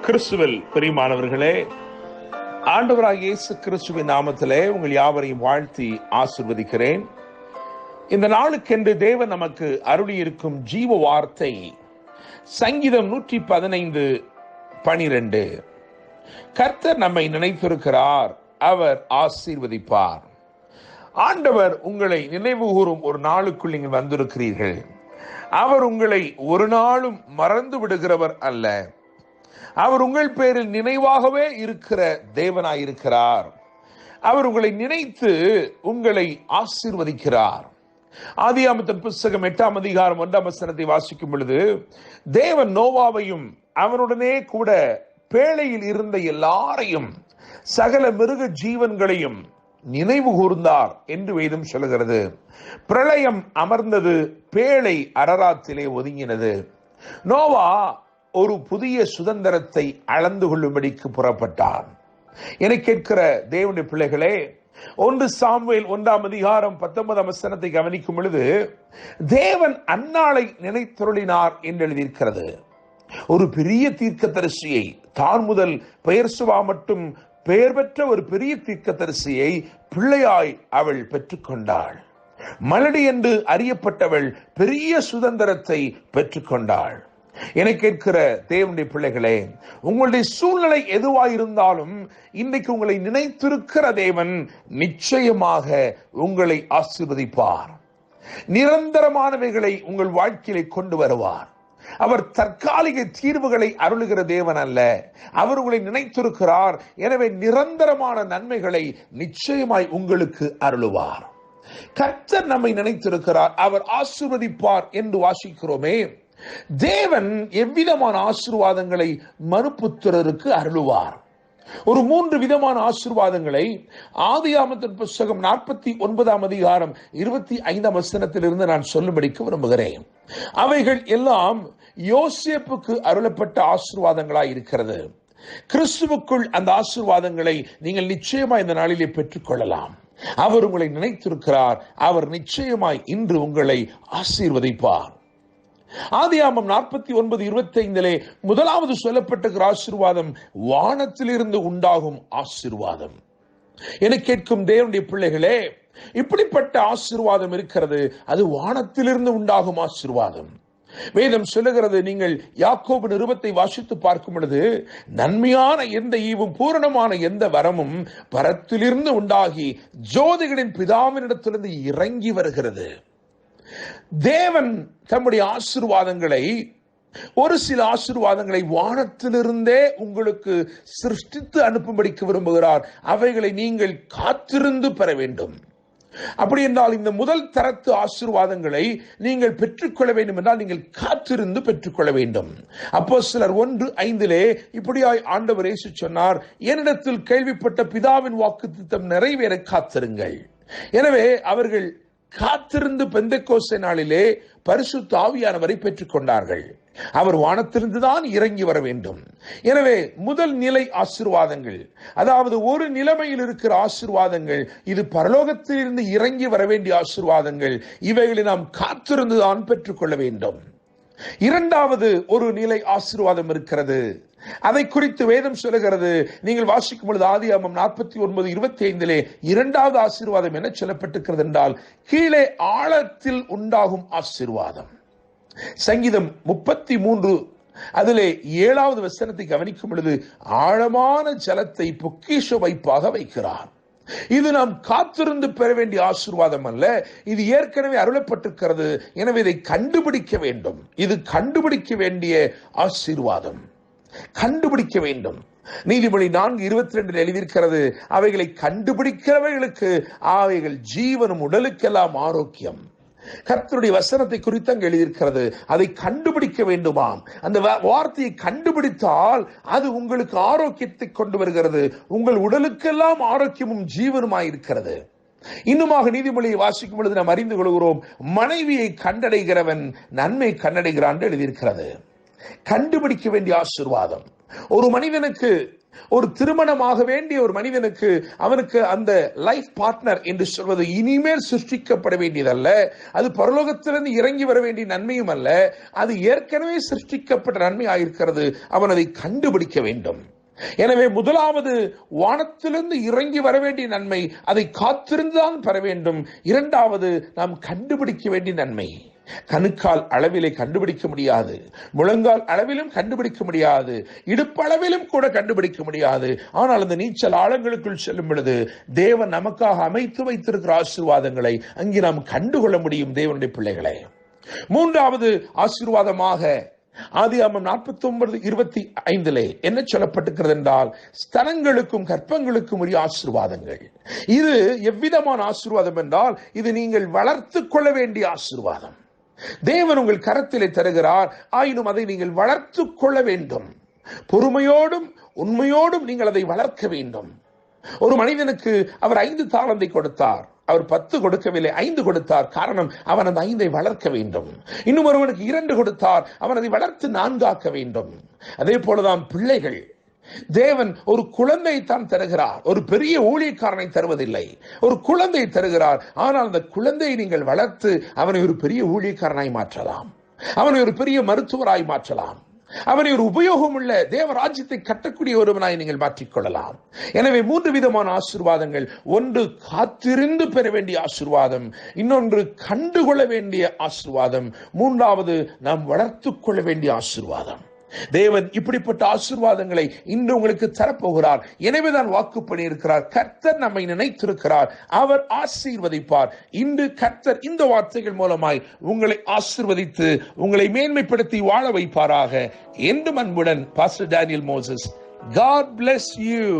கிறிஸ்துவில் பிரியமானவர்களே, ஆண்டவராகிய இயேசு கிறிஸ்துவின் நாமத்திலே உங்கள் யாவரையும் வாழ்த்தி ஆசீர்வதிக்கிறேன். இந்த நாளுக்கென்று தேவன் நமக்கு அருளியிருக்கும் ஜீவ வார்த்தை சங்கீதம் 115:12. கர்த்தர் நம்மை நினைத்திருக்கிறார், அவர் ஆசீர்வதிப்பார். ஆண்டவர் உங்களை நினைவு கூறும் ஒரு நாளுக்குள் நீங்கள் வந்திருக்கிறீர்கள். அவர் உங்களை ஒரு நாளும் மறந்து விடுகிறவர் அல்ல. அவர் உங்கள் பேரில் நினைவாகவே இருக்கிற தேவனாயிருக்கிறார். அவர் உங்களை நினைத்து உங்களை ஆசீர்வதிக்கிறார். ஆதியாகமத்தின் புத்தகம் 8:1 வாசிக்கும் பொழுது, தேவன் நோவாவையும் அவனுடனே கூட பேழையில் இருந்த எல்லாரையும் சகல மிருக ஜீவன்களையும் நினைவு கூர்ந்தார் என்று வேதம் சொல்கிறது. பிரளயம் அமர்ந்தது, பேழை அரராத்திலே ஒதுங்கினது. நோவா ஒரு புதிய சுதந்திரத்தை அளந்து கொள்ளும்படிக்கு புறப்பட்டான். என கேட்கிற தேவனுடைய பிள்ளைகளே, 1 சாமுவேல் 1:19 கவனிக்கும் பொழுது, தேவன் அன்னாளை நினைத்தருளினார் என்று எழுதியிருக்கிறது. ஒரு பெரிய தீர்க்கதரிசியை, தான் முதல் பெயர்சுவா மட்டும் பெயர் பெற்ற ஒரு பெரிய தீர்க்கதரிசியை பிள்ளையாய் அவள் பெற்றுக்கொண்டாள். மலடி என்று அறியப்பட்டவள் பெரிய சுதந்திரத்தை பெற்றுக்கொண்டாள். என கேட்கிற தேவனுடைய பிள்ளைகளே, உங்களுடைய சூழ்நிலை எதுவாயிருந்தாலும் இன்றைக்கு உங்களை நினைத்திருக்கிற தேவன் நிச்சயமாக உங்களை ஆசீர்வதிப்பார். நிரந்தரமானவைகளை உங்கள் வாழ்க்கையிலே கொண்டு வருவார். அவர் தற்காலிக தீர்வுகளை அருளுகிற தேவன் அல்ல. அவர் உங்களை நினைத்திருக்கிறார். எனவே நிரந்தரமான நன்மைகளை நிச்சயமாய் உங்களுக்கு அருளுவார். கர்த்தர் நம்மை நினைத்திருக்கிறார், அவர் ஆசீர்வதிப்பார் என்று வாசிக்கிறோமே. தேவன் எவ்விதமான ஆசீர்வாதங்களை மனுபுத்திரருக்கு அருளுவார்? ஒரு 3 விதமான ஆசீர்வாதங்களை ஆதியாகமத்தின் புத்தகம் 49:25 நான் சொல்லும்படிக்கு விரும்புகிறேன். அவைகள் எல்லாம் யோசேப்புக்கு அருளப்பட்ட ஆசீர்வாதங்களாய் இருக்கிறது. கிறிஸ்துவுக்குள் அந்த ஆசீர்வாதங்களை நீங்கள் நிச்சயமாய் இந்த நாளிலே பெற்றுக்கொள்ளலாம். அவர் உங்களை நினைத்திருக்கிறார். அவர் நிச்சயமாய் இன்று உங்களை ஆசீர்வதிப்பார். ஆதியாகமம் 49:25 முதலாவது சொல்லப்பட்ட ஆசீர்வாதம் வானத்திலிருந்து உண்டாகும் ஆசீர்வாதம். என கேட்கும் தேவனுடைய பிள்ளைகளே, இப்படிப்பட்ட ஆசீர்வாதம் இருக்கிறது. அது வானத்திலிருந்து உண்டாகும் ஆசீர்வாதம். வேதம் சொல்லுகிறது, நீங்கள் யாக்கோபு நிருபத்தை வாசித்து பார்க்கும் பொழுது, நன்மையான எந்த ஈவும் பூரணமான எந்த வரமும் பரத்திலிருந்து உண்டாகி ஜோதிகளின் பிதாவினிடத்திலிருந்து இறங்கி வருகிறது. தேவன் தம்முடைய ஆசீர்வாதங்களை, ஒரு சில ஆசீர்வாதங்களை வானத்திலிருந்தே உங்களுக்கு சிருஷ்டித்து அனுப்பும்படிக்கு விரும்புகிறார். அவைகளை நீங்கள் காத்திருந்து பெற வேண்டும். அப்படி என்றால் இந்த முதல் தரத்து ஆசீர்வாதங்களை நீங்கள் பெற்றுக்கொள்ள வேண்டும் என்றால் நீங்கள் காத்திருந்து பெற்றுக்கொள்ள வேண்டும். அப்போஸ்தலர் 1:5 இப்படியாய் ஆண்டவர் இயேசு சொன்னார், என்னிடத்தில் கேள்விப்பட்ட பிதாவின் வாக்குத்தத்தம் நிறைவேற காத்திருங்கள். எனவே அவர்கள் காத்திருந்து பெந்தெக்கோஸ்தே நாளிலே பரிசுத்த ஆவியானவரை பெற்றுக் கொண்டார்கள். அவர் வானத்திலிருந்துதான் இறங்கி வர வேண்டும். எனவே முதல் நிலை ஆசீர்வாதங்கள், அதாவது ஒரு நிலைமையில் இருக்கிற ஆசீர்வாதங்கள், இது பரலோகத்திலிருந்து இறங்கி வர வேண்டிய ஆசீர்வாதங்கள். இவைகளை நாம் காத்திருந்துதான் பெற்றுக்கொள்ள வேண்டும். இரண்டாவது ஒரு நிலை ஆசீர்வாதம் இருக்கிறது. அதை குறித்து வேதம் சொல்லுகிறது. நீங்கள் வாசிக்கும் பொழுது ஆதியாகமம் 49:25 இரண்டாவது ஆசீர்வாதம் என்ன சொல்லப்பட்டிருக்கிறது என்றால், கீழே ஆழத்தில் உண்டாகும் ஆசீர்வாதம். சங்கீதம் 33 அதிலே 7வது வசனத்தை கவனிக்கும் பொழுது, ஆழமான ஜலத்தை பொக்கிஷ வைப்பாக வைக்கிறார். இது நாம் காத்திருந்து பெற வேண்டிய ஆசீர்வாதம் அல்ல, இது ஏற்கனவே அருளப்பட்டிருக்கிறது. எனவே இதை கண்டுபிடிக்க வேண்டும். இது கண்டுபிடிக்க வேண்டிய ஆசீர்வாதம், கண்டுபிடிக்க வேண்டும். நீதிமொழி 4:22 எழுதியிருக்கிறது, அவைகளை கண்டுபிடிக்கிறவைகளுக்கு அவைகள் ஜீவனும் உடலுக்கெல்லாம் ஆரோக்கியம். கர்த்தருடைய வசனத்தை குறித்து அங்கு எழுதியிருக்கிறது. அதை கண்டுபிடிக்க வேண்டுமாம். அந்த வார்த்தையை கண்டுபிடித்தால் அது உங்களுக்கு ஆரோக்கியத்தை கொண்டு வருகிறது. உங்கள் உடலுக்கெல்லாம் ஆரோக்கியமும் ஜீவனுமாயிருக்கிறது. இன்னுமாக நீதிமொழியை வாசிக்கும் பொழுது நாம் அறிந்து கொள்கிறோம், மனைவியை கண்டடைகிறவன் நன்மை கண்டடைகிறான் என்று எழுதியிருக்கிறது. கண்டுபிடிக்க வேண்டிய ஆசீர்வாதம். ஒரு மனிதனுக்கு ஒரு திருமணமாக வேண்டிய ஒரு மனிதனுக்கு அவனுக்கு அந்த லைஃப் பார்ட்னர் என்று சொல்வது இனிமேல் சிருஷ்டிக்கப்பட வேண்டியதல்ல. அது பரலோகத்திலிருந்து இறங்கி வர வேண்டிய நன்மையும் அல்ல. அது ஏற்கனவே சிருஷ்டிக்கப்பட்ட நன்மை ஆயிருக்கிறது. அவன் அதை கண்டுபிடிக்க வேண்டும். எனவே முதலாவது வானத்திலிருந்து இறங்கி வர வேண்டிய நன்மை, அதை காத்திருந்துதான் பெற வேண்டும். இரண்டாவது நாம் கண்டுபிடிக்க வேண்டிய நன்மை. கணுக்கால் அளவிலே கண்டுபிடிக்க முடியாது, முழங்கால் அளவிலும் கண்டுபிடிக்க முடியாது, இடுப்பளவிலும் கூட கண்டுபிடிக்க முடியாது. ஆனால் அந்த நீச்சல் ஆழங்களுக்குள் செல்லும் பொழுது தேவன் நமக்காக அமைத்து வைத்திருக்கிற ஆசீர்வாதங்களை அங்கே நாம் கண்டுகொள்ள முடியும். தேவனுடைய பிள்ளைகளை, மூன்றாவது ஆசீர்வாதமாக ஆதியாகமம் 49:25 என்ன சொல்லப்பட்டிருக்கிறது என்றால், ஸ்தனங்களுக்கும் கற்பங்களுக்கும் உரிய ஆசீர்வாதங்கள். இது எவ்விதமான ஆசீர்வாதம் என்றால், இது நீங்கள் வளர்த்து கொள்ள வேண்டிய ஆசீர்வாதம். தேவன் உங்கள் கரத்திலே தருகிறார், ஆயினும் அதை நீங்கள் வளர்த்து கொள்ள வேண்டும். பொறுமையோடும் உண்மையோடும் நீங்கள் அதை வளர்க்க வேண்டும். ஒரு மனிதனுக்கு அவர் 5 தாலந்தை கொடுத்தார், அவர் 10 கொடுக்கவில்லை, 5 கொடுத்தார். காரணம், அவன் அந்த 5ஐ வளர்க்க வேண்டும். இன்னும் ஒருவனுக்கு 2 கொடுத்தார், அவன் அதை வளர்த்து 4 ஆக்க வேண்டும். அதே போலதான் பிள்ளைகள். தேவன் ஒரு குழந்தை தான் தருகிறார், ஒரு பெரிய ஊழியக்காரனை தருவதில்லை. ஒரு குழந்தை தருகிறார். ஆனால் அந்த குழந்தையை நீங்கள் வளர்த்து அவனை ஒரு பெரிய ஊழியக்காரனாய் மாற்றலாம், அவனை ஒரு பெரிய மருத்துவராய் மாற்றலாம், அவனை ஒரு உபயோகம் உள்ள தேவராஜ்யத்தை கட்டக்கூடிய ஒருவனாய் நீங்கள் மாற்றிக்கொள்ளலாம். எனவே 3 விதமான ஆசீர்வாதங்கள். ஒன்று காத்திருந்து பெற வேண்டிய ஆசீர்வாதம், இன்னொன்று கண்டுகொள்ள வேண்டிய ஆசீர்வாதம், மூன்றாவது நாம் வளர்த்து கொள்ள வேண்டிய ஆசீர்வாதம். தேவன் இப்படிப்பட்ட ஆசீர்வாதங்களை இன்று உங்களுக்கு தரப்போகிறார். எனவேதான் வாக்கு பண்ணியிருக்கிறார். கர்த்தர் நம்மை நினைத்திருக்கிறார், அவர் ஆசீர்வதிப்பார். இன்று கர்த்தர் இந்த வார்த்தைகள் மூலமாய் உங்களை ஆசீர்வதித்து உங்களை மேன்மைப்படுத்தி வாழ வைப்பாராக. என்றும் அன்புடன் pastor Daniel Moses. God bless you.